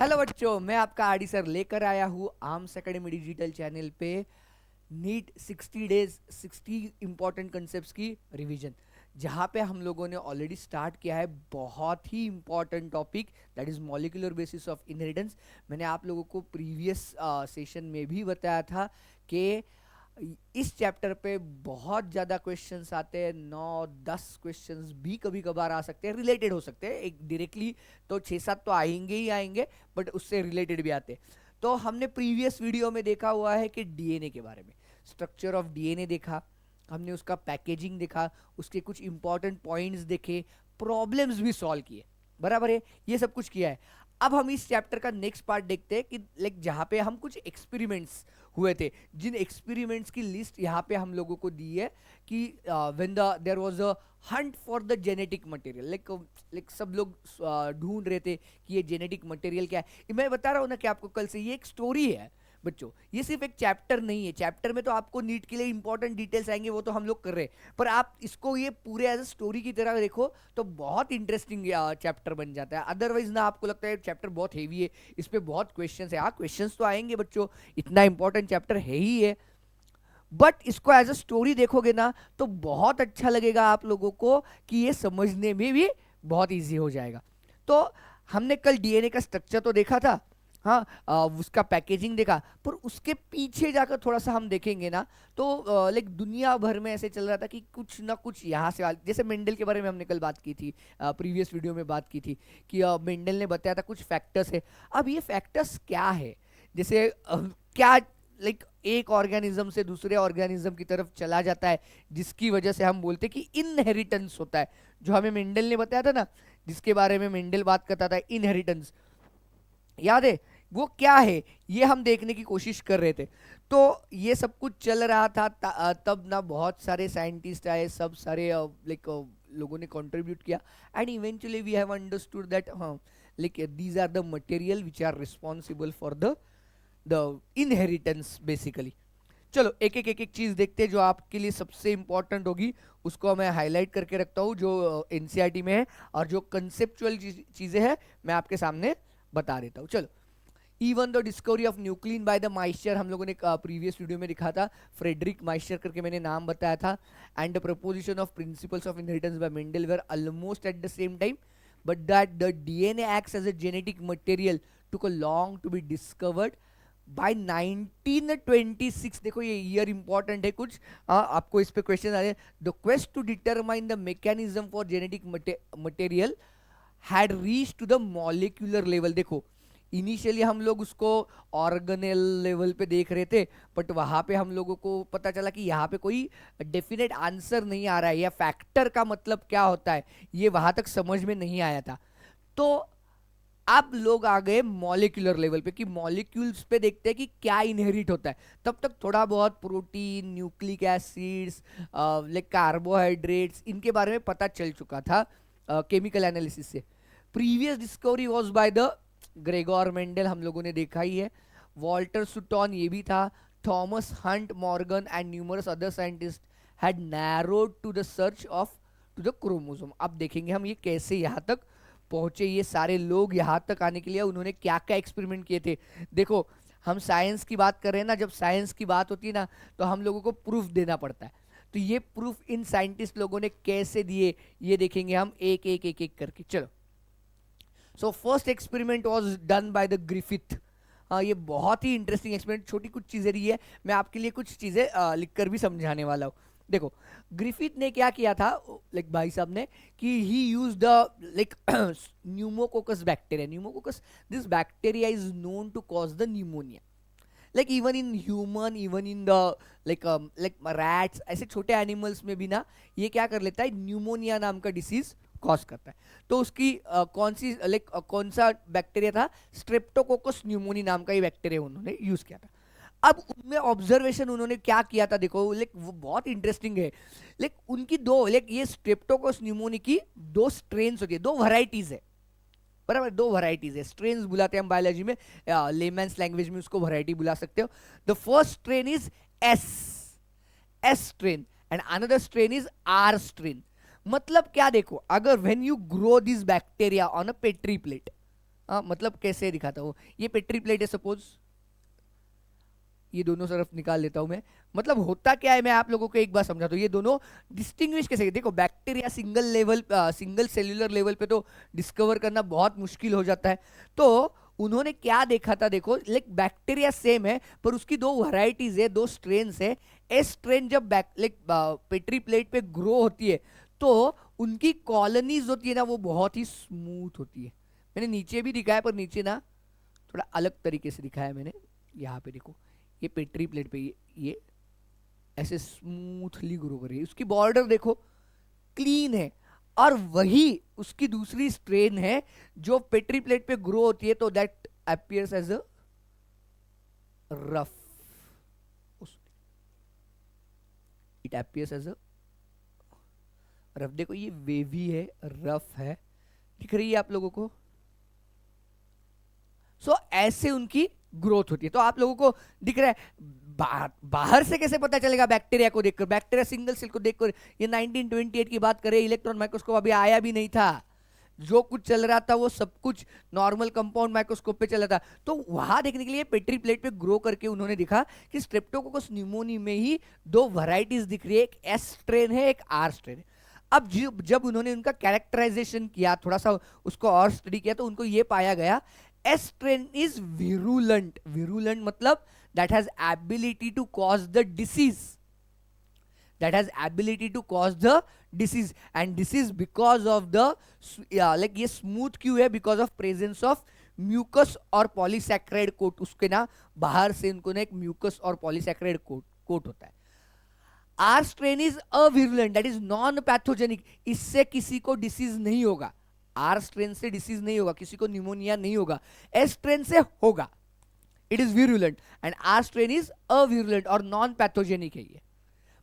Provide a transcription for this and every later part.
Hello बच्चों, मैं आपका आरडी सर लेकर आया हूँ आर्म्स एकेडमी डिजिटल चैनल पे नीट 60 डेज 60 इंपॉर्टेंट कंसेप्ट्स की रिवीजन, जहाँ पे हम लोगों ने ऑलरेडी स्टार्ट किया है बहुत ही important topic, that is molecular basis of inheritance. मैंने आप लोगों को प्रीवियस सेशन में भी बताया था कि इस चैप्टर पे बहुत ज़्यादा क्वेश्चंस आते हैं, 9-10 क्वेश्चंस भी कभी कभार आ सकते हैं, रिलेटेड हो सकते हैं। एक डायरेक्टली तो 6-7 तो आएंगे ही आएंगे, बट उससे रिलेटेड भी आते हैं। तो हमने प्रीवियस वीडियो में देखा हुआ है कि डीएनए के बारे में, स्ट्रक्चर ऑफ डीएनए देखा, हमने उसका पैकेजिंग देखा, उसके कुछ इंपॉर्टेंट पॉइंट्स देखे, प्रॉब्लम्स भी सॉल्व किए, बराबर है, ये सब कुछ किया है। अब हम इस चैप्टर का नेक्स्ट पार्ट देखते हैं कि लाइक जहाँ पे हम कुछ एक्सपेरिमेंट्स हुए थे, जिन एक्सपेरिमेंट्स की लिस्ट यहाँ पे हम लोगों को दी है कि when the there was a hunt for the genetic material, like सब लोग ढूंढ रहे थे कि ये जेनेटिक मटेरियल क्या है। मैं बता रहा हूँ ना कि आपको कल से ये एक स्टोरी है बच्चों, ये सिर्फ एक चैप्टर नहीं है। चैप्टर में तो आपको नीट के लिए इंपॉर्टेंट डिटेल्स आएंगे, वो तो हम लोग कर रहे हैं, पर आप इसको ये पूरे एज अ स्टोरी की तरह देखो तो बहुत इंटरेस्टिंग चैप्टर बन जाता है। अदरवाइज ना आपको लगता है चैप्टर बहुत हेवी है, इस पे बहुत क्वेश्चंस है। हाँ, क्वेश्चंस तो आएंगे बच्चों, इतना इंपॉर्टेंट चैप्टर है ही है, बट इसको एज अ स्टोरी देखोगे ना तो बहुत अच्छा लगेगा आप लोगों को कि ये समझने में भी बहुत इजी हो जाएगा। तो हमने कल डीएनए का स्ट्रक्चर तो देखा था, हाँ, उसका पैकेजिंग देखा, पर उसके पीछे जाकर थोड़ा सा हम देखेंगे ना तो लाइक दुनिया भर में ऐसे चल रहा था कि कुछ ना कुछ यहाँ से जैसे मेंडल के बारे में हमने कल बात की थी, प्रीवियस वीडियो में बात की थी कि मेंडल ने बताया था कुछ फैक्टर्स है। अब ये फैक्टर्स क्या है, जैसे क्या लाइक एक ऑर्गेनिज्म से दूसरे ऑर्गेनिज्म की तरफ चला जाता है, जिसकी वजह से हम बोलते हैं कि इनहेरिटेंस होता है, जो हमें मेंडल ने बताया था ना, जिसके बारे में मेंडल बात करता था, इनहेरिटेंस, याद है वो क्या है, ये हम देखने की कोशिश कर रहे थे। तो ये सब कुछ चल रहा था तब ना बहुत सारे साइंटिस्ट आए, सब सारे लाइक लोगों ने कंट्रीब्यूट किया, and eventually we have understood that हाँ, like these are the material which are responsible for the inheritance basically. चलो एक एक चीज देखते हैं जो आपके लिए सबसे इंपॉर्टेंट होगी, उसको मैं हाईलाइट करके रखता हूँ जो एनसीईआरटी में है, और जो कंसेप्चुअल चीजें हैं मैं आपके सामने बता देता हूँ। चलो, even the discovery of nuclein by the Miescher, हम लोगों ने प्रीवियस वीडियो में दिखा था, फ्रेडरिक माइस्चर करके मैंने नाम बताया था, and the proposition of principles of inheritance by Mendel were almost at the same time, but that the DNA acts as a genetic material took a long to be discovered by 1926। देखो ये year important है कुछ, आपको इस पे question आ रहे हैं। The quest to determine the mechanism for genetic material had reach to the molecular level. देखो इनिशियली हम लोग उसको ऑर्गेनेल लेवल पे देख रहे थे, बट वहां पे हम लोगों को पता चला कि यहाँ पे कोई डेफिनेट आंसर नहीं आ रहा है, या फैक्टर का मतलब क्या होता है ये वहां तक समझ में नहीं आया था। तो अब लोग आ गए मॉलिक्यूलर लेवल पे कि मॉलिक्यूल्स पे देखते हैं कि क्या इनहेरिट होता है। तब तक थोड़ा बहुत protein, nucleic acids, like carbohydrates, इनके बारे में पता चल चुका था केमिकल एनालिसिस से। Previous discovery was by the Gregor Mendel, हम लोगों ने देखा ही है, वॉल्टर सुटॉन ये भी था, Thomas Hunt Morgan and numerous other scientist had narrowed to the search of to the chromosome. अब देखेंगे हम ये कैसे यहाँ तक पहुंचे, ये सारे लोग यहाँ तक आने के लिए उन्होंने क्या क्या एक्सपेरिमेंट किए थे। देखो हम साइंस की बात कर रहे हैं ना, जब साइंस की बात होती है ना तो हम लोगों को प्रूफ देना पड़ता है, तो ये प्रूफ इन साइंटिस्ट लोगों ने कैसे दिए ये देखेंगे हम एक एक करके। चलो, so first experiment was done by the Griffith. हाँ, ये बहुत ही इंटरेस्टिंग एक्सपेरिमेंट, छोटी कुछ चीजें रही है, मैं आपके लिए कुछ चीजें लिखकर भी समझाने वाला हूँ। देखो ग्रिफिथ ने क्या किया था, लाइक भाई साहब ने, कि he use the like pneumococcus bacteria, pneumococcus, this bacteria is known to cause the pneumonia, like even in human, even in the like rats, ऐसे छोटे एनिमल्स में भी ना ये क्या कर लेता है, न्यूमोनिया नाम का डिसीज कॉज करता है। तो उसकी कौन सी लाइक कौन सा बैक्टीरिया था, स्ट्रेप्टोकोकस न्यूमोनी नाम का ये बैक्टीरिया उन्होंने यूज किया था। अब उनमें ऑब्जर्वेशन उन्होंने क्या किया था, देखो लाइक वो बहुत इंटरेस्टिंग है। लाइक उनकी दो, लाइक ये स्ट्रेप्टोकोकस न्यूमोनी की दो स्ट्रेन्स होती है, दो वैरायटीज है, बराबर, दो वैरायटीज है, स्ट्रेन्स बुलाते हैं हम बायोलॉजी में, लेमैन्स लैंग्वेज में उसको वैरायटी बुला सकते हो। The first strain is S S strain and another strain is R strain. मतलब क्या, देखो अगर when you grow this bacteria on a petri plate, हाँ मतलब कैसे दिखाता हूँ, ये पेट्री प्लेट है सपोज, ये दोनों तरफ निकाल लेता हूं मैं। मतलब होता क्या है, मैं आप लोगों को एक बार समझाता हूँ, ये दोनों डिस्टिंग्विश कैसे, देखो bacteria single level, single cellular level पे तो डिस्कवर करना बहुत मुश्किल हो जाता है। तो उन्होंने क्या देखा था, देखो लाइक बैक्टीरिया सेम है पर उसकी दो वैरायटीज है, दो स्ट्रेन्स है। एस स्ट्रेन जब लाइक पेट्री प्लेट पे ग्रो होती है तो उनकी कॉलोनीज होती है ना वो बहुत ही स्मूथ होती है। मैंने नीचे भी दिखाया पर नीचे ना थोड़ा अलग तरीके से दिखाया मैंने। यहाँ पे देखो ये पेट्री प्लेट पे ये ऐसे स्मूथली ग्रो कर रही है, उसकी बॉर्डर देखो क्लीन है। और वही उसकी दूसरी स्ट्रेन है जो पेट्री प्लेट पे ग्रो होती है, तो that appears as a rough, it appears as a rough. देखो ये वेवी है, रफ है, दिख रही है आप लोगों को। सो ऐसे उनकी ग्रोथ होती है। तो आप लोगों को दिख रहा है बाहर से कैसे पता चलेगा बैक्टीरिया को देखकर, बैक्टीरिया सिंगल सेल को देखकर। ये 1928 की बात करें, इलेक्ट्रॉन माइक्रोस्कोप अभी आया भी नहीं था, जो कुछ चल रहा था वो सब कुछ नॉर्मल कंपाउंड माइक्रोस्कोप पे चला था। तो वहां देखने के लिए पेट्री प्लेट पे ग्रो करके उन्होंने देखा कि स्ट्रेप्टोकोकस न्यूमोनी में ही दो वैरायटीज दिख रही है, एक एस स्ट्रेन है, एक आर स्ट्रेन है। अब जब उन्होंने उनका कैरेक्टराइजेशन किया, थोड़ा सा उसको और स्टडी किया, तो उनको ये पाया गया S strain is virulent. Virulent मतलब that has ability to cause the disease. That has ability to cause the disease, and this is because of the like ये smooth क्यों है, because of presence of mucus और polysaccharide coat। उसके ना बाहर से उनको ना एक mucus और polysaccharide coat होता है। R strain is avirulent, that is non pathogenic। इससे किसी को डिसीज नहीं होगा, आर स्ट्रेन से डिसीज नहीं होगा, किसी को न्यूमोनिया नहीं होगा। एस स्ट्रेन से होगा, it is virulent, and R strain is avirulent और नॉन पैथोजेनिक है। ये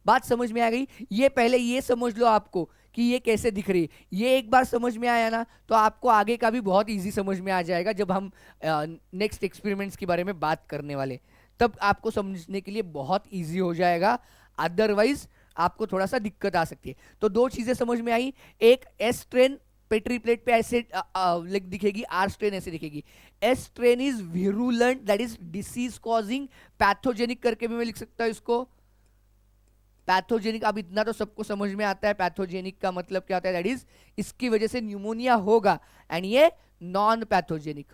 बात समझ में आ गई। ये पहले ये समझ लो आपको कि ये कैसे दिख रही है। ये एक बार समझ में आया ना तो आपको आगे का भी बहुत इजी समझ में आ जाएगा। जब हम नेक्स्ट एक्सपेरिमेंट्स के बारे में बात करने वाले, तब आपको समझने के लिए बहुत इजी हो जाएगा, अदरवाइज आपको थोड़ा सा दिक्कत आ सकती है। तो दो चीजें समझ में आई, एक एस स्ट्रेन पेट्री प्लेट पे ऐसे लिख दिखेगी, आर स्ट्रेन ऐसे दिखेगी। S strain is virulent, that is disease causing, pathogenic करके भी मैं लिख सकता हूं इसको, पैथोजेनिक। अब इतना तो सबको समझ में आता है पैथोजेनिक का मतलब क्या होता है, दैट इज इसकी वजह से न्यूमोनिया होगा, एंड ये नॉन पैथोजेनिक।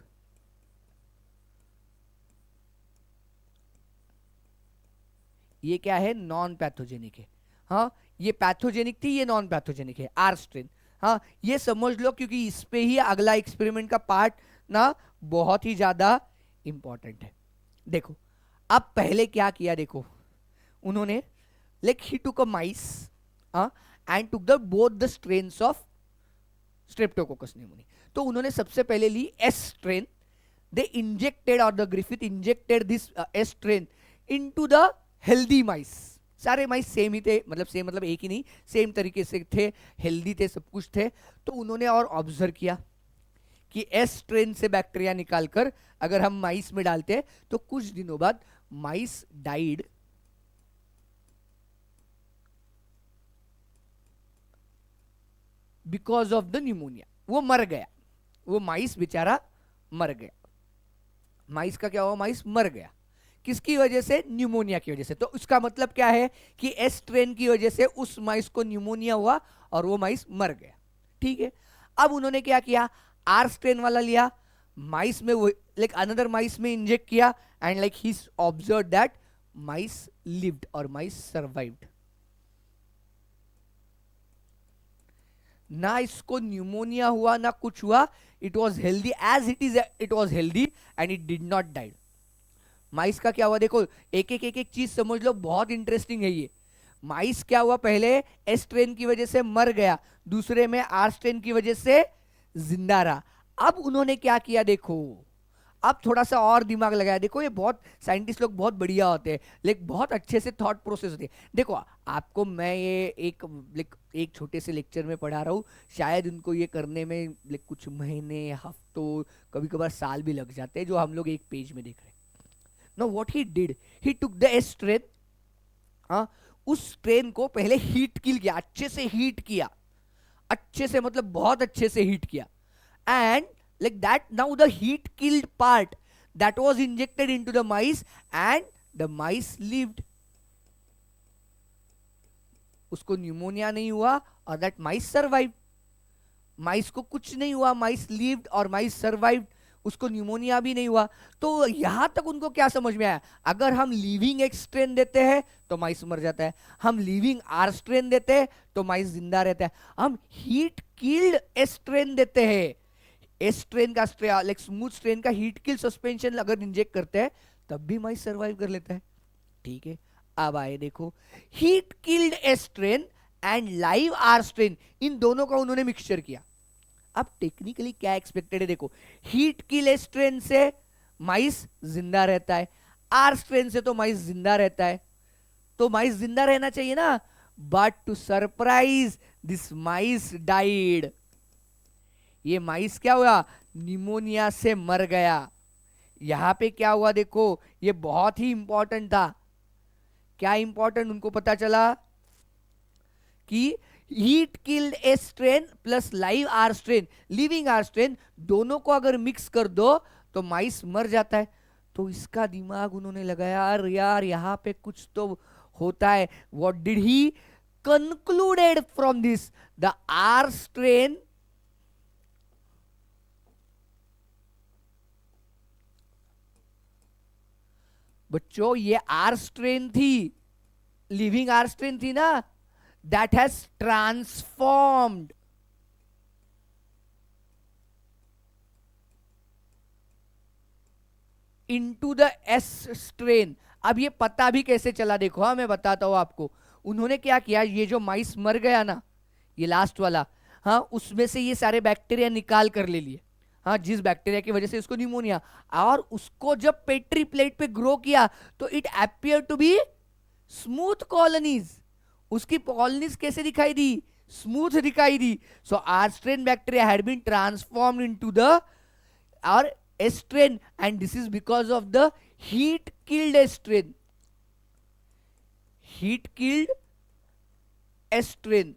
ये क्या है, नॉन पैथोजेनिक है। हाँ ये पैथोजेनिक थी, ये नॉन पैथोजेनिक है, आर स्ट्रेन। हाँ ये समझ लो क्योंकि इस पे ही अगला एक्सपेरिमेंट का पार्ट ना बहुत ही ज्यादा इंपॉर्टेंट है। देखो अब पहले क्या किया, देखो उन्होंने like he took a mice and took the both the strains of streptococcus pneumoniae. तो उन्होंने सबसे पहले ली एस स्ट्रेन, दे इंजेक्टेड और the Griffith injected this S strain into the healthy mice. सारे माइस सेम ही थे, मतलब सेम मतलब एक ही नहीं, सेम तरीके से थे, हेल्दी थे, सब कुछ थे। तो उन्होंने और ऑब्जर्व किया कि एस स्ट्रेन से बैक्टीरिया निकालकर अगर हम माइस में डालते हैं तो कुछ दिनों बाद mice died because of the pneumonia. वो मर गया, वो माइस बेचारा मर गया। माइस का क्या हुआ, माइस मर गया, किसकी वजह से, न्यूमोनिया की वजह से। तो उसका मतलब क्या है कि एस स्ट्रेन की वजह से उस माइस को न्यूमोनिया हुआ और वो माइस मर गया। ठीक है, अब उन्होंने क्या किया, आर स्ट्रेन वाला लिया, माइस में वो लाइक अनदर माइस में इंजेक्ट किया, and like he observe that mice lived और माइस सर्वाइव्ड। ना इसको न्यूमोनिया हुआ ना कुछ हुआ, it was healthy as it is, it was healthy and it did not died. Mice का क्या हुआ, देखो एक एक चीज समझ लो, बहुत इंटरेस्टिंग है ये। माइस क्या हुआ, पहले एस स्ट्रेन की वजह से मर गया, दूसरे में आर स्ट्रेन की वजह से जिंदा रहा। अब उन्होंने क्या किया, देखो अब थोड़ा सा और दिमाग लगाया। देखो ये बहुत साइंटिस्ट लोग बहुत बढ़िया होते हैं, लेकिन बहुत अच्छे से थॉट प्रोसेस होती है। देखो आपको मैं ये एक छोटे से लेक्चर में पढ़ा रहा हूँ, शायद उनको ये करने में कुछ महीने, हफ्तों, कभी कभार साल भी लग जाते हैं, जो हम लोग एक पेज में देख रहे हैं। Now what he did, he took the S strain, उस स्ट्रेन को पहले हीट किल किया, अच्छे से हीट किया, अच्छे से मतलब बहुत अच्छे से हीट किया, and like that. Now the heat killed part that was injected into the mice and the mice lived. उसको न्यूमोनिया नहीं हुआ और दैट माइस सर्वाइव. माइस को कुछ नहीं हुआ, माइस लिव्ड और माइस सर्वाइव्ड, उसको न्यूमोनिया भी नहीं हुआ. तो यहां तक उनको क्या समझ में आया? अगर हम लिविंग एक स्ट्रेन देते हैं तो माइस मर जाता है, हम लिविंग आर स्ट्रेन देते हैं तो माइस जिंदा रहता है, हम हीट किल्ड स्ट्रेन देते हैं, एस स्ट्रेन का लाइक स्मूथ स्ट्रेन का हीट किल सस्पेंशन अगर इंजेक्ट करते हैं तब भी माइस सर्वाइव कर लेता है. ठीक है, अब आए देखो heat killed strain and live R strain, इन दोनों का उन्होंने मिक्सचर किया. अब टेक्निकली क्या एक्सपेक्टेड है देखो, हीट किल स्ट्रेन से माइस जिंदा रहता है, आर स्ट्रेन से तो माइस जिंदा रहता है, तो माइस जिंदा रहना चाहिए ना. But to surprise this mice died. ये माइस क्या हुआ? निमोनिया से मर गया. यहां पे क्या हुआ देखो, ये बहुत ही इंपॉर्टेंट था. क्या इंपॉर्टेंट? उनको पता चला कि heat killed a strain plus live R strain, living R strain, दोनों को अगर मिक्स कर दो तो माइस मर जाता है. तो इसका दिमाग उन्होंने लगाया, यार यहां पे कुछ तो होता है. What did he concluded from this? The R strain बच्चों, ये आर स्ट्रेन थी, लिविंग आर स्ट्रेन थी ना, that has transformed into the S strain. अब ये पता भी कैसे चला देखो, हाँ मैं बताता हूं आपको. उन्होंने क्या किया, ये जो माइस मर गया ना, ये लास्ट वाला, हाँ उसमें से ये सारे बैक्टीरिया निकाल कर ले लिए, हाँ जिस बैक्टीरिया की वजह से उसको निमोनिया, और उसको जब पेट्री प्लेट पे ग्रो किया तो it appear to be smooth colonies. उसकी कॉलोनीज कैसे दिखाई दी? स्मूथ दिखाई दी. So R strain bacteria had been transformed into the R strain, and this is because of the heat killed strain. Heat killed strain.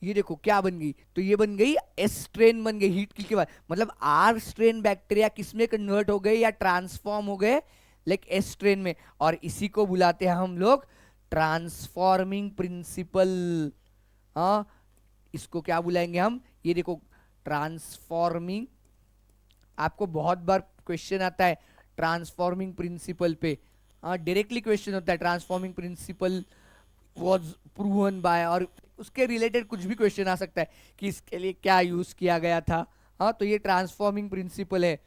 ये देखो क्या बन गई, तो ये बन गई एस स्ट्रेन बन गई हीट किल के बाद. मतलब आर स्ट्रेन बैक्टीरिया किसमें कन्वर्ट हो गए या ट्रांसफॉर्म हो गए? लाइक एस स्ट्रेन में. और इसी को बुलाते हैं हम लोग ट्रांसफॉर्मिंग प्रिंसिपल. हाँ, इसको क्या बुलाएंगे हम? ये देखो ट्रांसफॉर्मिंग, आपको बहुत बार क्वेश्चन आता है ट्रांसफॉर्मिंग प्रिंसिपल पे. हाँ डायरेक्टली क्वेश्चन होता है transforming principle was proven by, और उसके रिलेटेड कुछ भी क्वेश्चन आ सकता है कि इसके लिए क्या यूज किया गया था. हाँ तो ये ट्रांसफॉर्मिंग प्रिंसिपल है.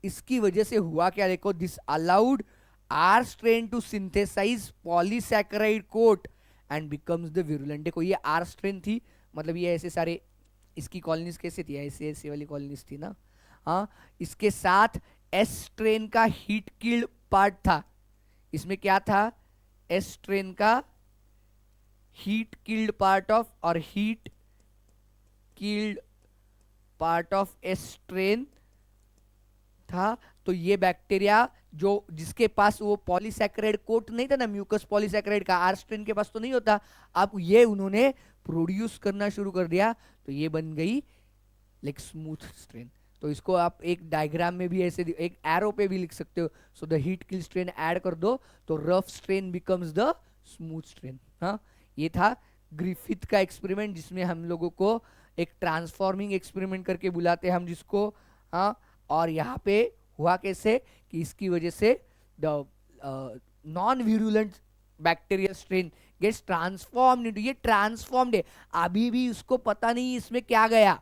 इसकी वजह से हुआ क्या देखो, this allowed R strain to synthesise polysaccharide coat and becomes the virulent. देखो ये आर स्ट्रेन थी, मतलब ये ऐसे सारे, इसकी कॉलोनीज कैसे थी, ऐसे ऐसे वाली कॉलोनीज थी ना. हाँ इसके साथ एस स्ट्रेन का हीट किल्ड पार्ट था. इसमें क्या था? एस स्ट्रेन का हीट किल्ड पार्ट ऑफ, और heat killed part of S strain था. तो ये बैक्टीरिया जो जिसके पास वो पॉलीसैकेराइड कोट नहीं था ना, म्यूकस पॉलीसैकेराइड का, आर स्ट्रेन के पास तो नहीं होता. अब ये उन्होंने प्रोड्यूस करना शुरू कर दिया, तो ये बन गई लाइक स्मूथ स्ट्रेन. तो इसको आप एक डायग्राम में भी ऐसे एक एरो पे भी लिख सकते हो. So the heat kill strain add कर दो तो rough strain becomes the smooth strain. हाँ ये था ग्रिफिथ का एक्सपेरिमेंट, जिसमें हम लोगों को एक ट्रांसफॉर्मिंग एक्सपेरिमेंट करके बुलाते हैं हम जिसको. हाँ और यहाँ पे हुआ कैसे कि इसकी वजह से the non virulent bacterial strain gets transformed into, ये ट्रांसफॉर्म्ड है, अभी भी उसको पता नहीं इसमें क्या गया.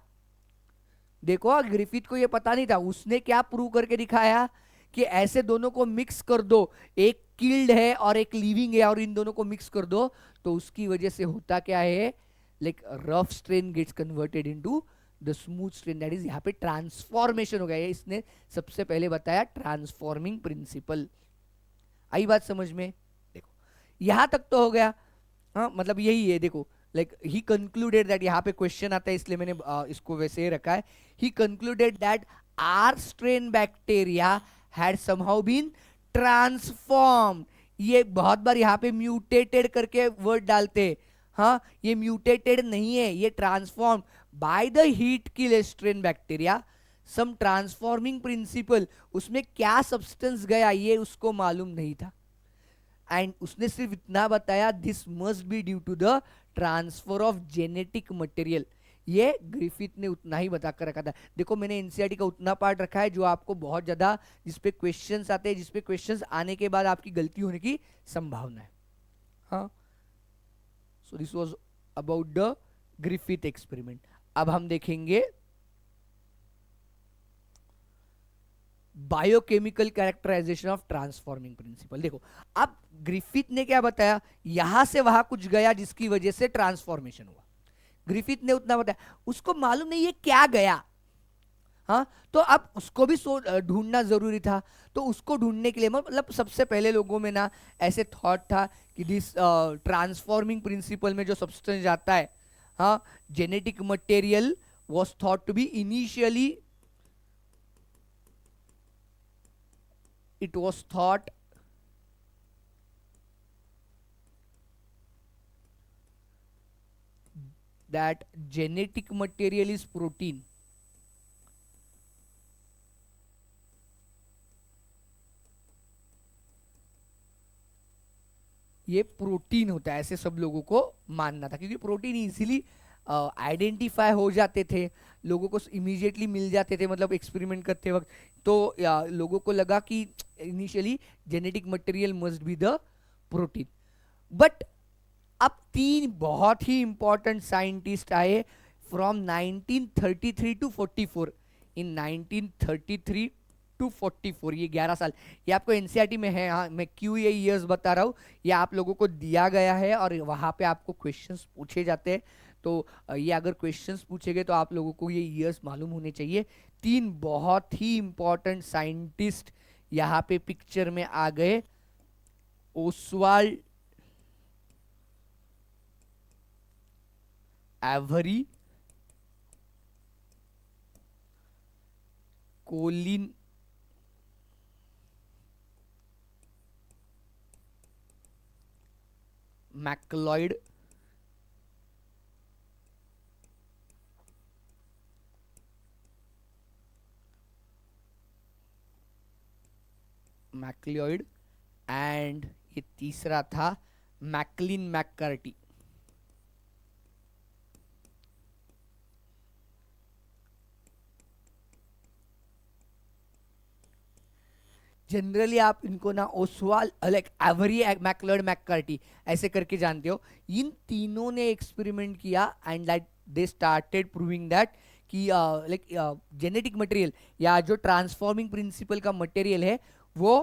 देखो ग्रिफिथ को ये पता नहीं था, उसने क्या प्रूव करके दिखाया कि ऐसे दोनों को मिक्स कर दो, एक किल्ड है और एक लिविंग है, और इन दोनों को मिक्स कर दो तो उसकी वजह से होता क्या है, like rough strain gets converted into the smooth strain. That is यहाँ पे ट्रांसफॉर्मेशन हो गया. इसने सबसे पहले बताया ट्रांसफॉर्मिंग प्रिंसिपल. आई बात समझ में? देखो यहां तक तो हो गया. हाँ मतलब यही है. देखो लाइक ही कंक्लूडेड दैट, यहाँ पे क्वेश्चन आता है इसलिए मैंने इसको वैसे ही रखा है. He concluded that R strain bacteria had somehow been transform. ये बहुत बार यहाँ पे म्यूटेटेड करके वर्ड डालते. हाँ, ये म्यूटेटेड नहीं है, ये transform by the heat kill strain bacteria some transforming principle. उसमें क्या सब्सटेंस गया ये उसको मालूम नहीं था, एंड उसने सिर्फ इतना बताया, this must be due to the transfer of genetic material. ये ग्रिफिथ ने उतना ही बता कर रखा था। देखो मैंने एनसीईआरटी का उतना पार्ट रखा है जो आपको बहुत ज्यादा, जिसपे क्वेश्चंस आते हैं, जिसपे क्वेश्चंस आने के बाद आपकी गलती होने की संभावना है। हाँ, so this was about the Griffith experiment. अब हम देखेंगे biochemical characterisation of transforming principle. देखो अब ग्रिफिथ ने क्या बताया, यहां से वहां कुछ गया जिसकी वजह से ट्रांसफॉर्मेशन हुआ। ग्रिफिथ ने उतना बताया, उसको मालूम नहीं ये क्या गया। हाँ, तो अब उसको भी ढूंढना जरूरी था। तो उसको ढूंढने के लिए मतलब सबसे पहले लोगों में ना ऐसे थॉट था कि दिस ट्रांसफॉर्मिंग प्रिंसिपल में जो सब्सटेंस आता है, हाँ, genetic material was thought to be initially, it was thought that genetic material is protein. ये प्रोटीन होता है, ऐसे सब लोगों को मानना था, क्योंकि प्रोटीन इजीली आइडेंटिफाई हो जाते थे, लोगों को इमीडिएटली मिल जाते थे, मतलब एक्सपेरिमेंट करते वक्त। तो लोगों को लगा कि initially genetic material must be the protein. But अब तीन बहुत ही इंपॉर्टेंट साइंटिस्ट आए फ्रॉम 1933 टू 44। इन 1933 टू 44, ये 11 साल, ये आपको एनसीईआरटी में है। हाँ, मैं क्यों ये ईयर्स बता रहा हूँ, ये आप लोगों को दिया गया है और वहां पे आपको क्वेश्चंस पूछे जाते हैं। तो ये अगर क्वेश्चंस पूछे गए तो आप लोगों को ये ईयर्स मालूम होने चाहिए। तीन बहुत ही इंपॉर्टेंट साइंटिस्ट यहाँ पे पिक्चर में आ गए। Oswald Avery, Colin MacLeod, MacLeod and ये तीसरा था मैकलिन मैककार्टी। जनरली आप इनको ना Oswald like Avery MacLeod McCarty ऐसे करके जानते हो। इन तीनों ने एक्सपेरिमेंट किया and like they started proving that कि लाइक जेनेटिक मटेरियल या जो ट्रांसफॉर्मिंग प्रिंसिपल का मटेरियल है वो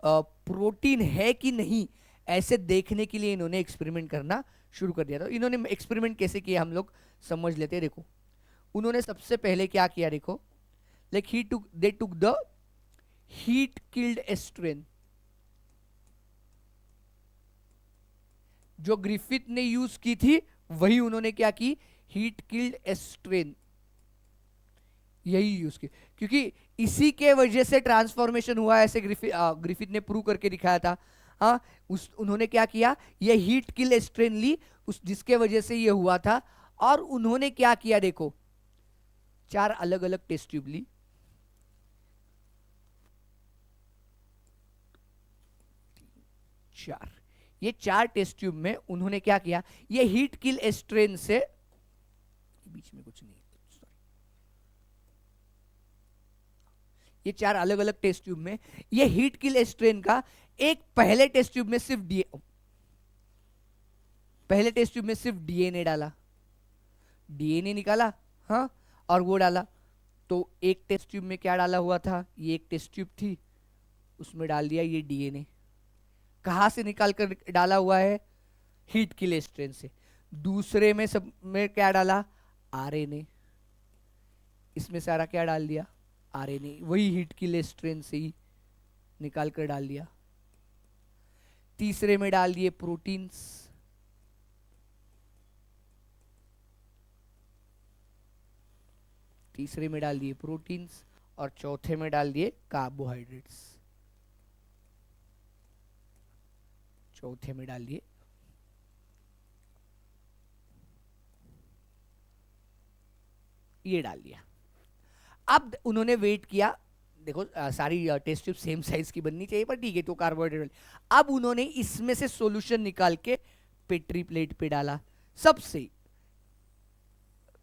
प्रोटीन है कि नहीं, ऐसे देखने के लिए इन्होंने एक्सपेरिमेंट करना शुरू कर दिया। तो इन्होंने एक्सपेरिमेंट कैसे किया हम लोग समझ लेते हैं। देखो उन्होंने सबसे पहले क्या किया, देखो like they took the heat killed strain, जो ग्रिफिथ ने यूज की थी वही उन्होंने क्या की, हीट किल्ड एस्ट्रेन यही यूज की, क्योंकि इसी के वजह से ट्रांसफॉर्मेशन हुआ, ऐसे ग्रिफिथ ने प्रूव करके दिखाया था। हाँ, उन्होंने क्या किया, ये हीट किल एस्ट्रेन ली उस जिसके वजह से ये हुआ था। और उन्होंने क्या किया, देखो 4 अलग अलग टेस्ट ट्यूब ली, ये 4 टेस्ट ट्यूब में उन्होंने क्या किया, ये हीट किल एस्ट्रेन से, बीच में कुछ नहीं, ये 4 अलग अलग टेस्ट ट्यूब में ये हीट किल एस्ट्रेन का एक पहले टेस्ट ट्यूब में सिर्फ पहले टेस्ट ट्यूब में सिर्फ डीएनए डाला, डीएनए निकाला, हाँ, और वो डाला। तो एक टेस्ट ट्यूब में क्या डाला हुआ था, ये एक टेस्ट ट्यूब थी, उसमें डाल दिया ये डीएनए। कहां से निकाल कर डाला हुआ है, हीट किल एस्ट्रेन से। दूसरे में सब में क्या डाला, आरएनए, इसमें सारा क्या डाल दिया, आरएनए, वही हीट किल एस्ट्रेन से ही निकाल कर डाल दिया। तीसरे में डाल दिए प्रोटीन्स, तीसरे में डाल दिए प्रोटीन्स और चौथे में डाल दिए कार्बोहाइड्रेट्स, चौथे में डाल दिए ये डाल दिया। अब उन्होंने वेट किया, देखो सारी टेस्ट ट्यूब सेम साइज की बननी चाहिए पर ठीक है, तो कार्बोहाइड्रेट। अब उन्होंने इसमें से सॉल्यूशन निकाल के पेट्री प्लेट पे डाला, सबसे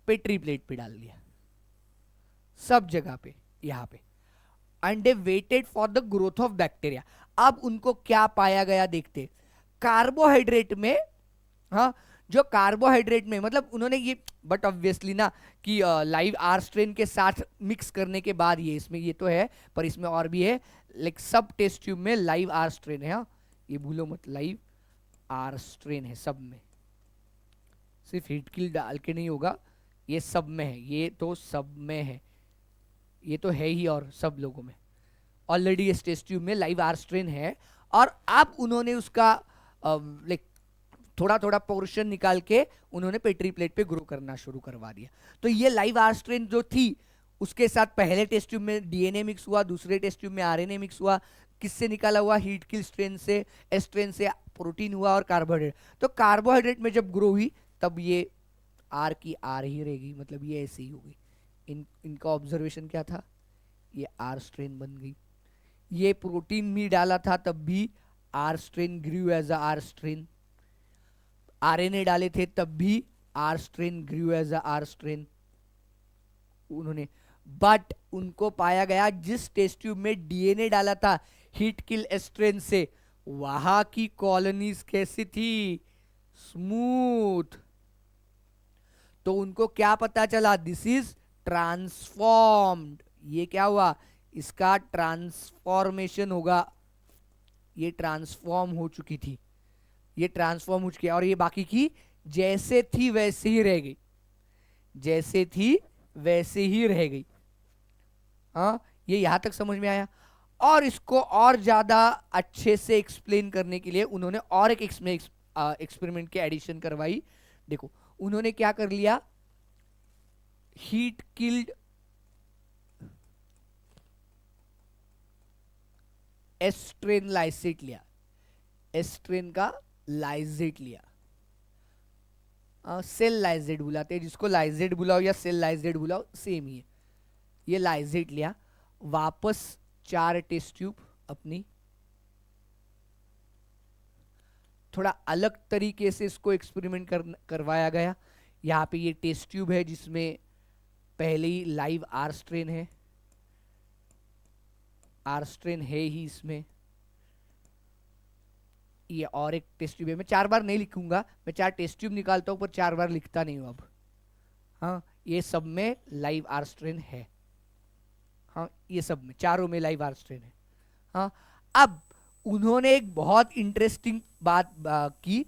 पेट्री प्लेट पे डाल दिया, सब जगह पे, यहां पे, and they waited for the growth of bacteria. अब उनको क्या पाया गया देखते, कार्बोहाइड्रेट में, हाँ, जो कार्बोहाइड्रेट में मतलब उन्होंने ये, बट ऑब्वियसली ना कि लाइव आर स्ट्रेन के साथ मिक्स करने के बाद ये इसमें ये तो है, पर इसमें और भी है, लाइक सब टेस्ट ट्यूब में लाइव आर स्ट्रेन है, हाँ, ये भूलो मत, लाइव आर स्ट्रेन है सब में, सिर्फ हीट किल डाल के नहीं होगा, ये सब में है, ये तो सब में है, ये तो है ही, और सब लोगों में ऑलरेडी इस टेस्ट ट्यूब में लाइव आर स्ट्रेन है। और अब उन्होंने उसका लाइक थोड़ा थोड़ा पोर्शन निकाल के उन्होंने पेट्री प्लेट पे ग्रो करना शुरू करवा दिया। तो ये लाइव आर स्ट्रेन जो थी उसके साथ पहले टेस्ट ट्यूब में डीएनए मिक्स हुआ, दूसरे टेस्ट ट्यूब में आरएनए मिक्स हुआ, किससे निकाला हुआ, हीट किल स्ट्रेन से, एस्ट्रेन से प्रोटीन हुआ और कार्बोहाइड्रेट। तो कार्बोहाइड्रेट में जब ग्रो हुई तब ये आर की आर ही रहेगी, मतलब ये ऐसे ही होगी। इनका ऑब्जर्वेशन क्या था, ये आर स्ट्रेन बन गई। ये प्रोटीन भी डाला था तब भी R strain grew as a R strain, RNA डाले थे तब भी R strain grew as a R strain उन्होंने। बट उनको पाया गया जिस टेस्ट ट्यूब में डीएनए डाला था हीट किल एस्ट्रेन से, वहां की कॉलोनीज कैसी थी, स्मूथ। तो उनको क्या पता चला, दिस इज ट्रांसफॉर्म्ड, ये क्या हुआ, इसका ट्रांसफॉर्मेशन होगा, ये ट्रांसफॉर्म हो चुकी थी, ये ट्रांसफॉर्म हो चुकी है, और ये बाकी की जैसे थी वैसे ही रह गई, जैसे थी वैसे ही रह गई। हाँ, ये यहां तक समझ में आया। और इसको और ज्यादा अच्छे से एक्सप्लेन करने के लिए उन्होंने और एक एक्सपेरिमेंट की एडिशन करवाई। देखो उन्होंने क्या कर लिया, हीट किल्ड एस्ट्रेन लाइसेट लिया, एस्ट्रेन का लाइजेट लिया, सेल लाइजेट बुलाते हैं जिसको, लाइजेट बुलाओ या सेल लाइजेट बुलाओ सेम ही है। ये लाइजेट लिया, वापस 4 टेस्ट ट्यूब अपनी, थोड़ा अलग तरीके से इसको एक्सपेरिमेंट करवाया गया। यहाँ पे ये टेस्ट ट्यूब है जिसमें पहले ही लाइव आर स्ट्रेन है, आर स्ट्रेन है ही इसमें, ये और एक टेस्ट ट्यूब है। मैं 4 बार नहीं लिखूंगा, मैं 4 टेस्ट ट्यूब निकालता हूं पर 4 बार लिखता नहीं हूं अब। हाँ, ये सब में लाइव आर स्ट्रेन है, हाँ, ये सब में चारों में लाइव आर स्ट्रेन है। हाँ, अब उन्होंने एक बहुत इंटरेस्टिंग बात की।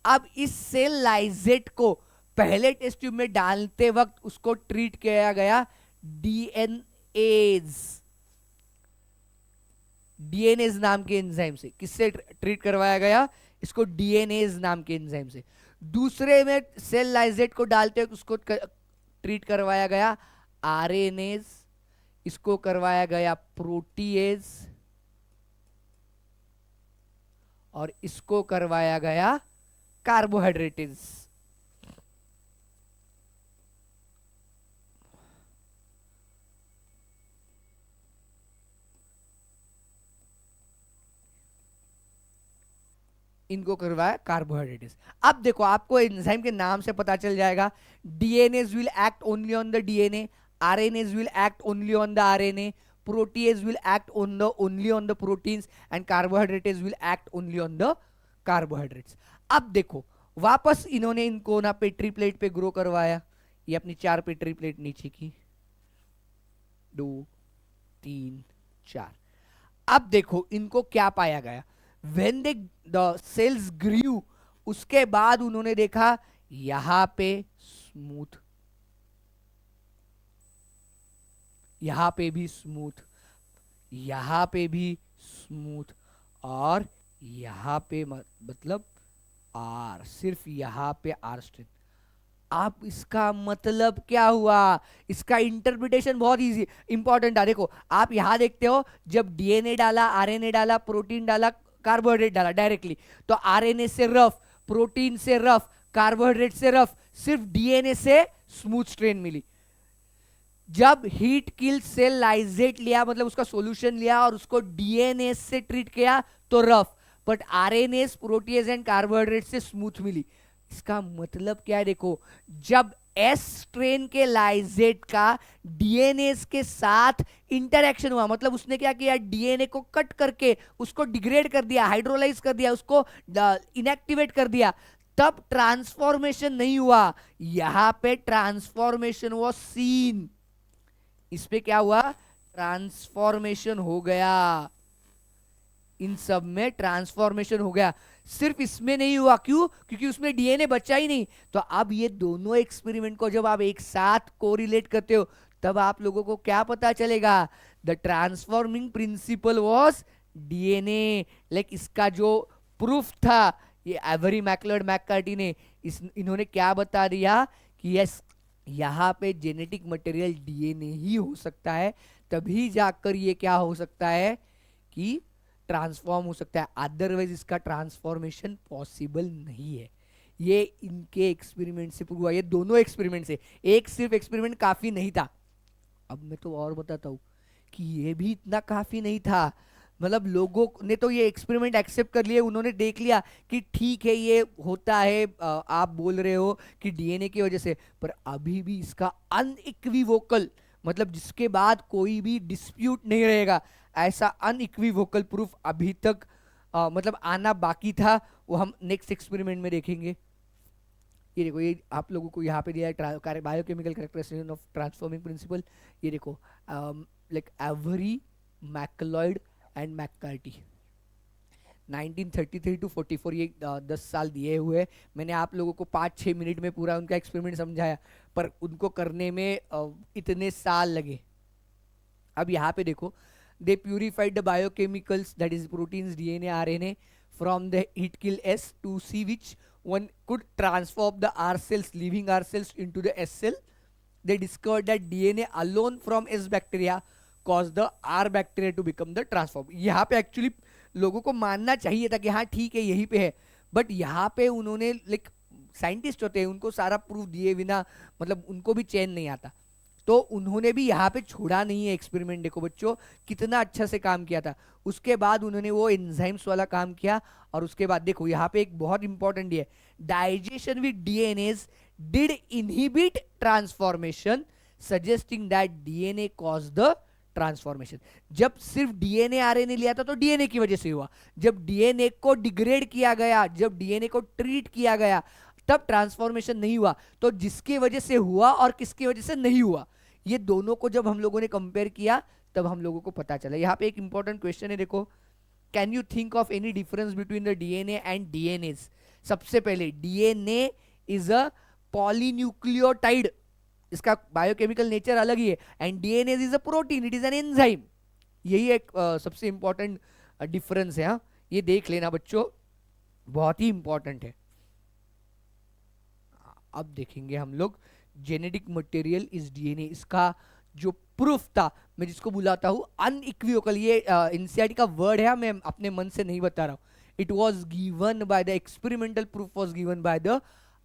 अब इस सेल लाइजेट को पहले टेस्ट ट्यूब में डालते वक्त उसको ट्रीट किया गया डीएनएज, डीएनएज नाम के एंजाइम से। किससे ट्रीट करवाया गया इसको, डीएनएज नाम के एंजाइम से। दूसरे में सेल लाइजेट को डालते वक्त उसको ट्रीट करवाया गया आरएनएज, इसको करवाया गया प्रोटीएज, और इसको करवाया गया कार्बोहाइड्रेटेज। इनको करवाया कार्बोहाइड्रेटेज। अब देखो आपको एंजाइम के नाम से पता चल जाएगा, DNAs will act only on the DNA, RNase will act only on the RNA, protease will act on the only on the proteins and carbohydrates will act only on the carbohydrates। अब देखो वापस इन्होंने इनको ना petri plate पे grow करवाया, ये अपनी 4 पेट्री प्लेट नीचे की, 2 3 4। अब देखो इनको क्या पाया गया, when they the cells grew, उसके बाद उन्होंने देखा यहां पे स्मूथ, यहां पे भी स्मूथ, यहां पे भी स्मूथ, और यहां पे मतलब आर, सिर्फ यहां पे आर स्ट्रेन। आप इसका मतलब क्या हुआ, इसका इंटरप्रिटेशन बहुत इजी इंपॉर्टेंट है। देखो आप यहां देखते हो, जब डीएनए डाला, आरएनए डाला, प्रोटीन डाला, कार्बोहाइड्रेट डाला डायरेक्टली, तो आरएनए से रफ, प्रोटीन से रफ, कार्बोहाइड्रेट से रफ, सिर्फ डीएनए से स्मूथ स्ट्रेन मिली। जब हीट किल सेल लाइजेट लिया, मतलब उसका सॉल्यूशन लिया और उसको डीएनए से ट्रीट किया तो rough, but RNA proteases and carbohydrate से स्मूथ मिली। इसका मतलब क्या है देखो, जब एस स्ट्रेन के लाइजेट का डीएनए के साथ इंटरेक्शन हुआ, मतलब उसने क्या किया, डीएनए को कट करके उसको डिग्रेड कर दिया, हाइड्रोलाइज कर दिया, उसको इनएक्टिवेट कर दिया, तब ट्रांसफॉर्मेशन नहीं हुआ। यहां पे ट्रांसफॉर्मेशन वाज सीन, इस पे क्या हुआ, ट्रांसफॉर्मेशन हो गया, इन सब में ट्रांसफॉर्मेशन हो गया। सिर्फ इसमें नहीं हुआ, क्यों, क्योंकि उसमें डीएनए बचा ही नहीं। तो अब ये दोनों एक्सपेरिमेंट को जब आप एक साथ कोरिलेट करते हो, तब आप लोगों को क्या पता चलेगा, the transforming principle was DNA. Like इसका जो प्रूफ था, ये एवरी मैकलर्ड मैककार्टी ने इन्होंने क्या बता दिया कि यस, यहाँ पे जेनेटिक मटेरियल डीएनए ही हो सकता है, तभी जाकर ये क्या हो सकता है कि ट्रांसफॉर्म हो सकता है, अदरवाइज इसका ट्रांसफॉर्मेशन पॉसिबल नहीं है। ये इनके एक्सपेरिमेंट से प्रूव हुआ, ये दोनों एक्सपेरिमेंट से, एक सिर्फ एक्सपेरिमेंट काफी नहीं था। अब मैं तो और बताता हूं कि ये भी इतना काफी नहीं था, मतलब लोगों ने तो ये एक्सपेरिमेंट एक्सेप्ट कर लिए, उन्होंने देख लिया कि ठीक है ये होता है, आप बोल रहे हो कि डीएनए की वजह से, पर अभी भी इसका अनइक्विवोकल, मतलब जिसके बाद कोई भी डिस्प्यूट नहीं रहेगा, ऐसा अनइक्विवोकल प्रूफ अभी तक मतलब आना बाकी था। वो हम नेक्स्ट एक्सपेरिमेंट में देखेंगे। ये देखो, ये आप लोगों को यहाँ पे दिया है biochemical characteristics of transforming principle. ये देखो, like Avery MacLeod and McCarty 1933 to 44, ये 10 साल दिए हुए। मैंने आप लोगों को 5-6 मिनट में पूरा उनका एक्सपेरिमेंट समझाया, पर उनको करने में इतने साल लगे। अब यहाँ पे देखो, they purified the biochemicals, that is proteins, DNA, RNA from the heat kill S to see which one could transform the R cells, leaving R cells into the S cell. They discovered that DNA alone from S bacteria caused the R bacteria to become the transform. यहाँ पे actually लोगों को मानना चाहिए था कि हाँ ठीक है यहीं पे है, बट यहाँ पे उन्होंने लाइक साइंटिस्ट होते हैं, उनको सारा प्रूफ दिए बिना मतलब उनको भी चैन नहीं आता, तो उन्होंने भी यहाँ पे छोड़ा नहीं है एक्सपेरिमेंट। देखो बच्चों, कितना अच्छा से काम किया था। उसके बाद उन्होंने वो एंजाइम्स वाला काम किया, और उसके बाद देखो यहाँ पे एक बहुत इंपॉर्टेंट है, digestion with DNAs did inhibit transformation, suggesting that DNA cause the transformation. जब सिर्फ डीएनए आरएनए लिया था तो डीएनए की वजह से हुआ, जब डीएनए को डिग्रेड किया गया, जब डीएनए को ट्रीट किया गया, तब ट्रांसफॉर्मेशन नहीं हुआ। तो जिसकी वजह से हुआ और किसकी वजह से नहीं हुआ, ये दोनों को जब हम लोगों ने कंपेयर किया, तब हम लोगों को पता चला। यहाँ पे एक इंपॉर्टेंट क्वेश्चन है, देखो, can you think of any difference between the DNA and DNAs. सबसे पहले, डीएनए इज अ पॉलीन्यूक्लियोटाइड, इसका बायोकेमिकल नेचर अलग ही है, and DNA is a protein, it is an enzyme. यही एक सबसे इंपॉर्टेंट डिफरेंस है। हाँ, ये देख लेना बच्चों, बहुत ही इंपॉर्टेंट है। अब देखेंगे हम लोग जेनेटिक मटेरियल इज डीएनए, इसका जो प्रूफ था, मैं जिसको बुलाता हूं अनइक्विवोकल, ये एनसीईआरटी का वर्ड है, मैं अपने मन से नहीं बता रहा हूं। It was given by the experimental proof was given by the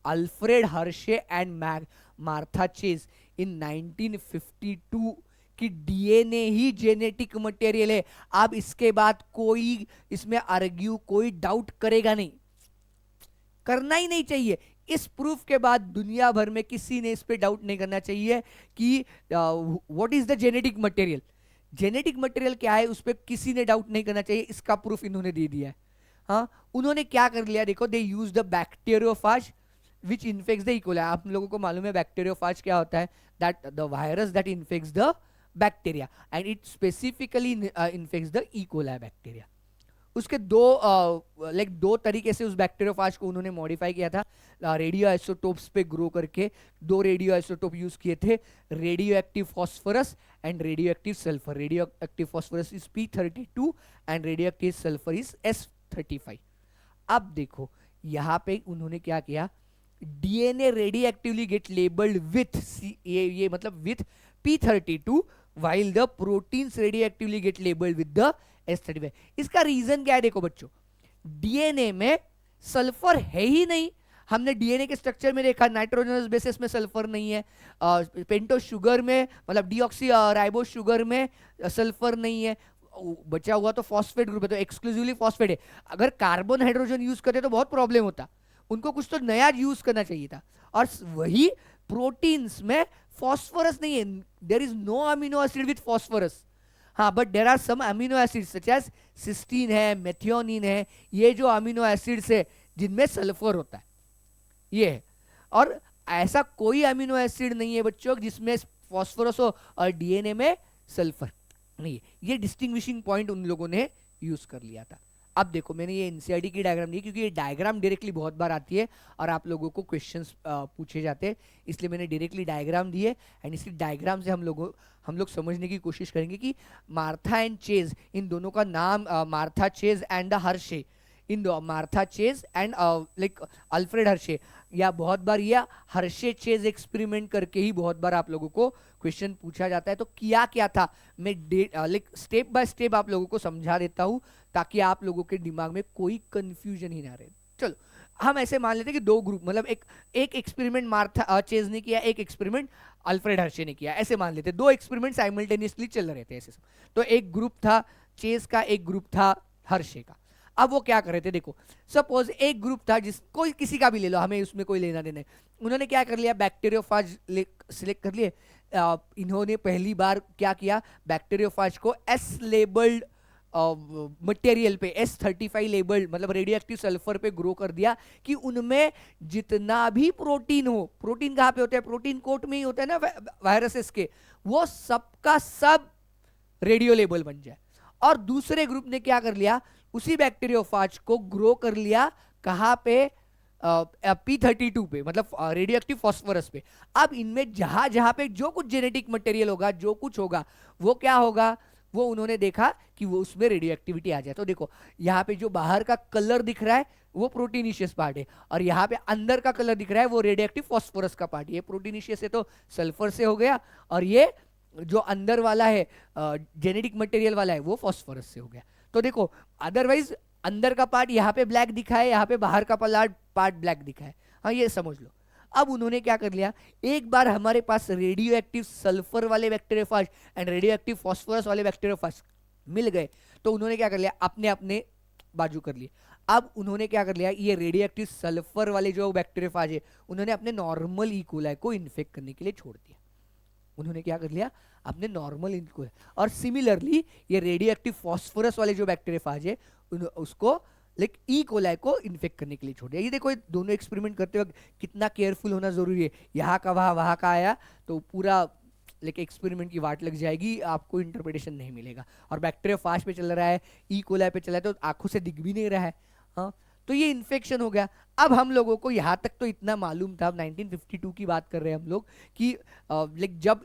Alfred Hershey and Martha Chase in 1952 कि डीएनए ही जेनेटिक मटेरियल है। अब इसके बाद कोई इसमें आर्ग्यू, कोई डाउट करेगा नहीं, करना ही नहीं चाहिए। इस प्रूफ के बाद दुनिया भर में किसी ने इस पे डाउट नहीं करना चाहिए कि what is the genetic material. Genetic material क्या है, उस पर किसी ने डाउट नहीं करना चाहिए, इसका प्रूफ इन्होंने दे दिया है। हाँ, उन्होंने क्या कर लिया, देखो, they use the bacteriophage which infects the E coli. आप लोगों को मालूम है बैक्टीरियोफाज क्या होता है, that the virus that infects the bacteria, and it specifically infects the E coli bacteria. उसके दो तरीके से उस बैक्टीरियोफाज को उन्होंने मॉडिफाई किया था, रेडियो आइसोटोप्स पे ग्रो करके। 2 रेडियो आइसोटोप यूज किए थे, radioactive phosphorus and radioactive sulphur. Radioactive phosphorus is P32 and radioactive sulphur is S35। अब देखो यहाँ पे उन्होंने क्या किया, DNA radioactively get labelled with ये मतलब with P32, while the proteins radioactively get labeled with the S35। इसका रीजन क्या है, देखो बच्चों, डीएनए में सल्फर है ही नहीं, हमने डीएनए के स्ट्रक्चर में देखा नाइट्रोजनस बेसिस में सल्फर नहीं है, पेंटोस शुगर में मतलब डीऑक्सी राइबोस शुगर में सल्फर नहीं है, बचा हुआ तो फॉस्फेट ग्रुप है, तो एक्सक्लूसिवली फॉस्फेट है। अगर कार्बन हाइड्रोजन यूज करते तो बहुत प्रॉब्लम होता, उनको कुछ तो नया यूज करना चाहिए था। और वही प्रोटीन्स में फॉस्फोरस नहीं है, there is no amino acid with phosphorus. हाँ, but there are some amino acids such as cysteine है, मेथियोनिन है, ये जो अमीनो एसिड्स है जिनमें सल्फर होता है, ये है। और ऐसा कोई अमीनो एसिड नहीं है बच्चों जिसमें फॉस्फोरस हो और डीएनए में सल्फर नहीं है। ये डिस्टिंग्विशिंग पॉइंट उन लोगों ने यूज कर लिया था। अब देखो मैंने ये एनसीईआरटी की डायग्राम दी क्योंकि ये डायग्राम डायरेक्टली बहुत बार आती है और आप लोगों को क्वेश्चंस पूछे जाते हैं, इसलिए मैंने डायरेक्टली डायग्राम दी है। एंड इसी डायग्राम से हम लोग समझने की कोशिश करेंगे कि मार्था एंड चेज, इन दोनों का नाम मार्था चेज एंड हर्शे, इन दो Martha chase and like Alfred Hershey, या बहुत बार या हर्शे चेज एक्सपेरिमेंट करके ही बहुत बार आप लोगों को क्वेश्चन पूछा जाता है। तो किया क्या था मैं लाइक स्टेप बाय स्टेप आप लोगों को समझा देता हूं ताकि आप लोगों के दिमाग में कोई कंफ्यूजन ही ना रहे। चलो हम ऐसे मान लेते हैं कि दो ग्रुप, मतलब एक एक्सपेरिमेंट मार्था चेज ने किया, एक एक्सपेरिमेंट अल्फ्रेड हर्शे ने किया, ऐसे मान लेते, दो एक्सपेरिमेंट साइमल्टेनियसली चल रहे थे ऐसे। तो एक ग्रुप था चेज का, एक ग्रुप था हर्शे का। अब वो क्या कर रहे थे, देखो सपोज एक ग्रुप था कोई किसी का भी ले लो, हमें उसमें कोई लेना देना है, उन्होंने क्या कर लिया बैक्टीरियोफाज सिलेक्ट कर लिए। इन्होंने पहली बार क्या किया, बैक्टीरियोफाज को एस लेबल्ड मटेरियल पे, S35 लेबल्ड मतलब रेडियो एक्टिव सल्फर पे ग्रो कर दिया कि उनमें जितना भी प्रोटीन हो, प्रोटीन कहाँ पे होता है, प्रोटीन कोट में ही होता है ना वायरसेस के, वो सबका सब रेडियो लेबल बन जाए। और दूसरे ग्रुप ने क्या कर लिया, उसी बैक्टीरियोफाज को ग्रो कर लिया कहां पे, P32 पे, मतलब रेडियो एक्टिव फॉस्फोरस पे। अब इनमें जहां जहां पे जो कुछ जेनेटिक मटेरियल होगा, जो कुछ होगा, वो क्या होगा, वो उन्होंने देखा कि वो उसमें रेडियो एक्टिविटी आ जाए। तो देखो यहाँ पे जो बाहर का कलर दिख रहा है वो प्रोटीनिशियस पार्ट है, और यहाँ पे अंदर का कलर दिख रहा है वो रेडियो एक्टिव फॉस्फोरस का पार्ट है। ये प्रोटीनिशियस है तो सल्फर से हो गया, और ये जो अंदर वाला है जेनेटिक मटेरियल वाला है वो फॉस्फोरस से हो गया। तो देखो अदरवाइज अंदर का पार्ट यहाँ पे ब्लैक दिखा है, यहाँ पे बाहर का पार्ट ब्लैक दिखा है। हाँ ये समझ लो। अब उन्होंने क्या कर लिया, एक बार हमारे पास रेडियो एक्टिव सल्फर वाले bacteriophage and radioactive phosphorus वाले बैक्टीरियोफाज मिल गए, तो उन्होंने क्या कर लिया, अपने अपने बाजू कर लिए। अब उन्होंने क्या कर लिया, ये रेडियो एक्टिव सल्फर वाले जो बैक्टीरियोफाज है उन्होंने अपने नॉर्मल ई कोलाई को इन्फेक्ट करने के लिए छोड़ दिया। उन्होंने क्या कर लिया, अपने नॉर्मल इनको। और सिमिलरली ये रेडियो एक्टिव फॉस्फोरस वाले जो बैक्टीरियोफाज है उसको लाइक ई कोलाई को इन्फेक्ट करने के लिए छोड़ दिया। ये देखो दोनों एक्सपेरिमेंट करते वक्त कितना केयरफुल होना जरूरी है। यहाँ का वहाँ का आया तो पूरा लाइक एक्सपेरिमेंट की वाट लग जाएगी, आपको इंटरप्रिटेशन नहीं मिलेगा। और बैक्टीरियोफाज पे चल रहा है, ई कोलाई पे चल रहा है, तो आंखों से दिख भी नहीं रहा है। हाँ तो ये इन्फेक्शन हो गया। अब हम लोगों को यहाँ तक तो इतना मालूम था, 1952 की बात कर रहे हैं हम लोग, कि लाइक जब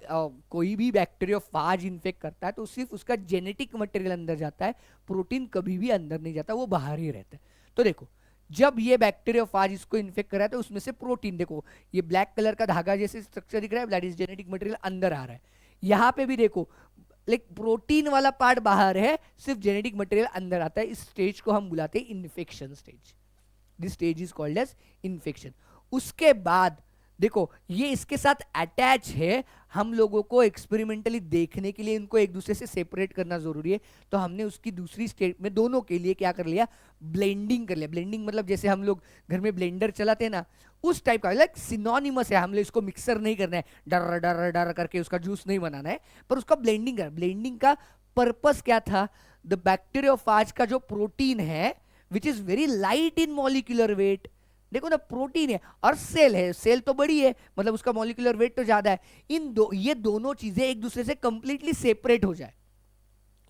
कोई भी बैक्टीरियोफाज इन्फेक्ट करता है तो सिर्फ उसका जेनेटिक मटेरियल अंदर जाता है, प्रोटीन कभी भी अंदर नहीं जाता, वो बाहर ही रहता है। तो देखो जब ये बैक्टीरियोफाज इसको इन्फेक्ट कर रहा है तो उसमें से प्रोटीन, देखो ये ब्लैक कलर का धागा जैसे स्ट्रक्चर दिख रहा है, दैट इज जेनेटिक मटेरियल अंदर आ रहा है। यहाँ पे भी देखो लाइक प्रोटीन वाला पार्ट बाहर है, सिर्फ जेनेटिक मटेरियल अंदर आता है। इस स्टेज को हम बुलाते हैं infection stage. This stage is called as infection. उसके बाद देखो ये इसके साथ अटैच है, हम लोगों को एक्सपेरिमेंटली देखने के लिए इनको एक दूसरे से सेपरेट करना जरूरी है। तो हमने उसकी दूसरी स्टेट में दोनों के लिए क्या कर लिया, ब्लेंडिंग कर लिया। ब्लेंडिंग मतलब जैसे हम लोग घर में ब्लेंडर चलाते हैं ना, उस टाइप का, लाइक सिनोनिमस है। हम लोग इसको मिक्सर नहीं करना है, डर डर डर करके उसका जूस नहीं बनाना है, पर उसका ब्लेंडिंग करना। ब्लेंडिंग का पर्पस क्या था, द बैक्टीरियोफाज का जो प्रोटीन है which is very light in molecular weight, देखो ना प्रोटीन है और सेल है, सेल तो बड़ी है मतलब उसका मॉलिक्यूलर वेट तो ज्यादा है, ये दोनों चीजें एक दूसरे से कंप्लीटली सेपरेट हो जाए।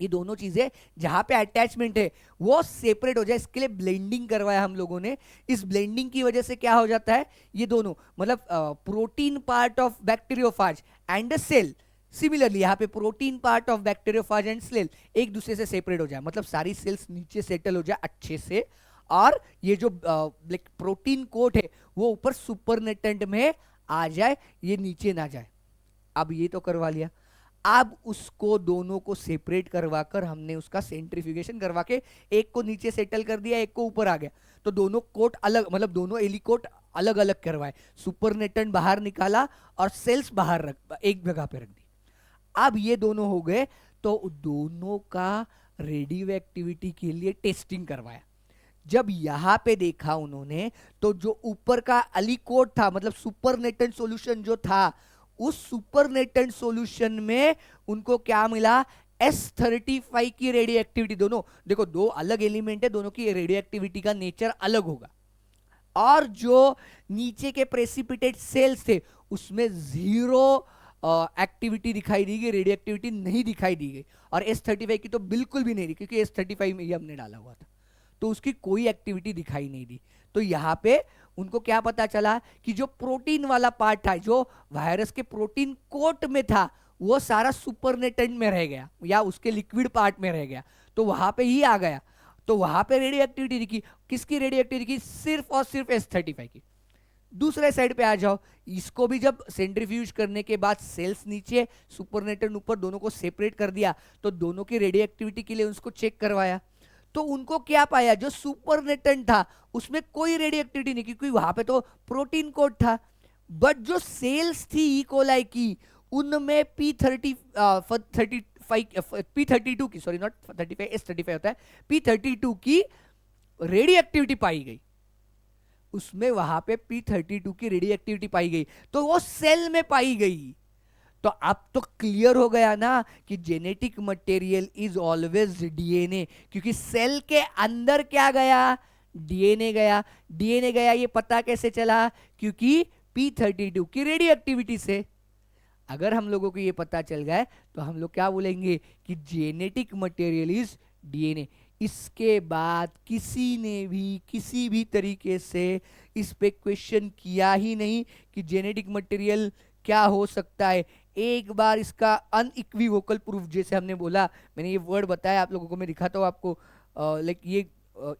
ये दोनों चीजें जहां पे अटैचमेंट है वो सेपरेट हो जाए, इसके लिए ब्लेंडिंग करवाया हम लोगों ने। इस ब्लेंडिंग की वजह से क्या हो जाता है, ये दोनों मतलब protein part of bacteriophage and cell, similarly यहाँ पे protein part of bacteriophage and cell एक दूसरे से सेपरेट हो जाए, मतलब सारी सेल्स नीचे सेटल हो जाए अच्छे से, और ये जो प्रोटीन कोट है वो ऊपर सुपरनेटेंट में आ जाए, ये नीचे ना जाए। अब ये तो करवा लिया। अब उसको दोनों को सेपरेट करवाकर हमने उसका सेंट्रीफ्यूगेशन करवा के एक को नीचे सेटल कर दिया, एक को ऊपर आ गया, तो दोनों कोट अलग, मतलब दोनों एलिकोट अलग अलग करवाए, सुपरनेटेंट बाहर निकाला और सेल्स बाहर रख एक जगह पे रख दी। अब ये दोनों हो गए, तो दोनों का रेडियो एक्टिविटी के लिए टेस्टिंग करवाया। जब यहां पे देखा उन्होंने, तो जो ऊपर का अलीकोड था, मतलब सुपरनेटेंट सॉल्यूशन जो था, उस सुपरनेटेंट सॉल्यूशन में उनको क्या मिला, S35 की रेडियो एक्टिविटी। दोनों देखो, दो अलग एलिमेंट है, दोनों की रेडियो एक्टिविटी का नेचर अलग होगा। और जो नीचे के प्रेसिपिटेट सेल्स थे, उसमें जीरो एक्टिविटी दिखाई दी गई, रेडियो एक्टिविटी नहीं दिखाई दी गई। और S35 की तो बिल्कुल भी नहीं दी, क्योंकि S35 में ही हमने डाला हुआ था, तो उसकी कोई एक्टिविटी दिखाई नहीं दी। तो यहां पे उनको क्या पता चला कि जो प्रोटीन वाला पार्ट था, जो वायरस के प्रोटीन कोट में था, वो सारा सुपरनेटेंट में रह गया या उसके लिक्विड पार्ट में रह गया, तो वहां पे ही आ गया। तो वहां पे रेडियो एक्टिविटी दिखी। किसकी रेडियो एक्टिविटी दिखी, सिर्फ और सिर्फ S35 की। दूसरे साइड पे आ जाओ, इसको भी जब सेंट्रीफ्यूज करने के बाद सेल्स नीचे सुपरनेटेंट ऊपर, दोनों को सेपरेट कर दिया, तो दोनों की रेडियो एक्टिविटी के लिए उसको चेक करवाया। तो उनको क्या पाया, जो सुपरनेटेंट था उसमें कोई रेडियो एक्टिविटी नहीं, क्योंकि वहां पे तो प्रोटीन कोड था। बट जो सेल्स थी ई कोलाई की, उनमें P32 की, सॉरी नॉट 35, S35 होता है, P32 की रेडियो एक्टिविटी पाई गई। उसमें वहां पे P32 की रेडियो एक्टिविटी पाई गई, तो वो सेल में पाई गई। तो अब तो क्लियर हो गया ना कि genetic material is always DNA, क्योंकि सेल के अंदर क्या गया, डीएनए गया। डीएनए गया, ये पता कैसे चला, क्योंकि P32 की रेडियो एक्टिविटी से। अगर हम लोगों को ये पता चल गया तो हम लोग क्या बोलेंगे कि जेनेटिक मटेरियल इज डीएनए। इसके बाद किसी ने भी किसी भी तरीके से इस पे क्वेश्चन किया ही नहीं कि जेनेटिक मटेरियल क्या हो सकता है। एक बार इसका अनइक्विवोकल प्रूफ, जैसे हमने बोला, मैंने ये वर्ड बताया आप लोगों को, मैं दिखाता हूँ आपको, लाइक ये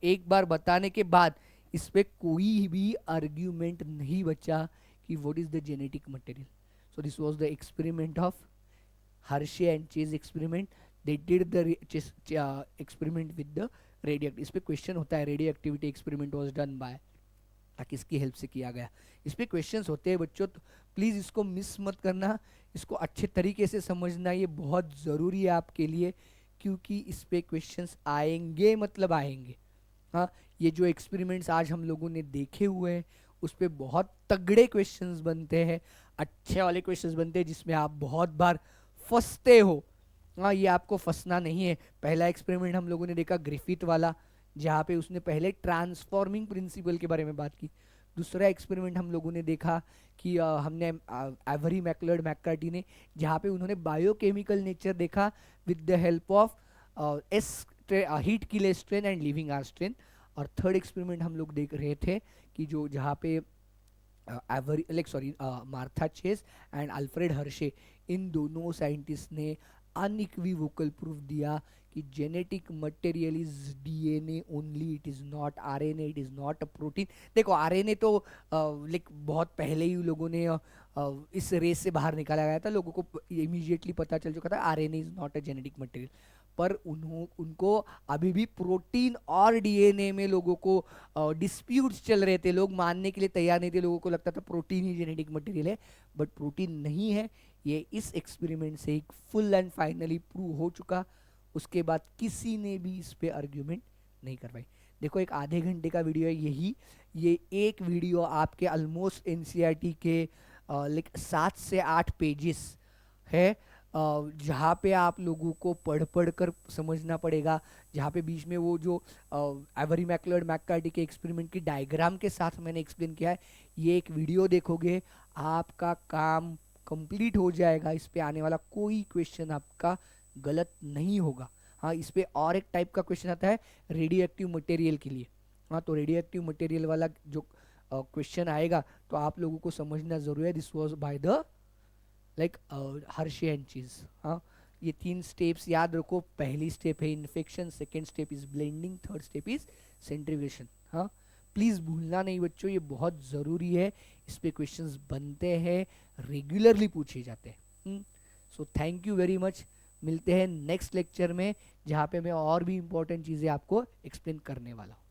एक बार बताने के बाद इस पे कोई भी आर्ग्यूमेंट नहीं बचा कि what is the genetic material. So this was the experiment of Hershey and Chase experiment. They did the experiment with the radioactive. इस पे क्वेश्चन होता है, radioactivity experiment was done by, किसकी हेल्प से किया गया। इस पे क्वेश्चंस होते हैं बच्चों, तो प्लीज़ इसको मिस मत करना, इसको अच्छे तरीके से समझना, ये बहुत ज़रूरी है आपके लिए, क्योंकि इस पे क्वेश्चंस आएंगे, मतलब आएंगे। हाँ, ये जो एक्सपेरिमेंट्स आज हम लोगों ने देखे हुए हैं, उस पे बहुत तगड़े क्वेश्चंस बनते हैं, अच्छे वाले क्वेश्चंस बनते हैं, जिसमें आप बहुत बार फंसते हो। हाँ, ये आपको फंसना नहीं है। पहला एक्सपेरिमेंट हम लोगों ने देखा ग्रिफिथ वाला, जहाँ पे उसने पहले ट्रांसफॉर्मिंग प्रिंसिपल के बारे में बात की। दूसरा एक्सपेरिमेंट हम लोगों ने देखा कि हमने एवरी मैकलर्ड मैककार्टी ने, जहाँ पे उन्होंने बायोकेमिकल नेचर देखा with the help of heat kill strain and living R strain. और थर्ड एक्सपेरिमेंट हम लोग देख रहे थे कि जो जहाँ पे Martha Chase and Alfred Hershey, इन दोनों साइंटिस्ट ने अनइक्विवोकल प्रूफ दिया कि genetic material is DNA only, it is not RNA, it is not a protein. देखो आरएनए तो लाइक बहुत पहले ही लोगों ने इस रेस से बाहर निकाला गया था, लोगों को इमीडिएटली पता चल चुका था RNA is not a genetic material. पर उनको अभी भी प्रोटीन और डीएनए में लोगों को डिस्प्यूट्स चल रहे थे, लोग मानने के लिए तैयार नहीं थे, लोगों को लगता था प्रोटीन ही जेनेटिक मटेरियल है, बट प्रोटीन नहीं है। ये इस एक्सपेरिमेंट से एक फुल एंड फाइनली प्रूव हो चुका। उसके बाद किसी ने भी इस पे आर्ग्यूमेंट नहीं करवाई। देखो, एक आधे घंटे का वीडियो है यही, ये एक वीडियो आपके ऑलमोस्ट एनसीईआरटी के लाइक 7 से 8 पेजेस है, जहाँ पे आप लोगों को पढ़ कर समझना पड़ेगा, जहाँ पे बीच में वो जो एवरी मैकलर्ड मैककार्टी के एक्सपेरिमेंट की डायग्राम के साथ मैंने एक्सप्लेन किया है, ये एक वीडियो देखोगे आपका काम कंप्लीट हो जाएगा। इस पे आने वाला कोई क्वेश्चन आपका गलत नहीं होगा। हाँ, इस पे और एक टाइप का क्वेश्चन आता है रेडियो एक्टिव मटेरियल के लिए। हाँ, तो रेडियो एक्टिव मटेरियल वाला जो क्वेश्चन आएगा तो आप लोगों को समझना जरूरी है, this was by the like Hershey and चीज। हाँ, ये 3 स्टेप्स याद रखो। पहली स्टेप है infection, second step is blending, third step is centrifugation. हाँ, प्लीज भूलना नहीं बच्चों, ये बहुत जरूरी है, इस पे क्वेश्चंस बनते हैं, रेगुलरली पूछे जाते हैं। So thank you very much, मिलते हैं नेक्स्ट लेक्चर में, जहाँ पे मैं और भी इंपॉर्टेंट चीज़ें आपको एक्सप्लेन करने वाला हूँ।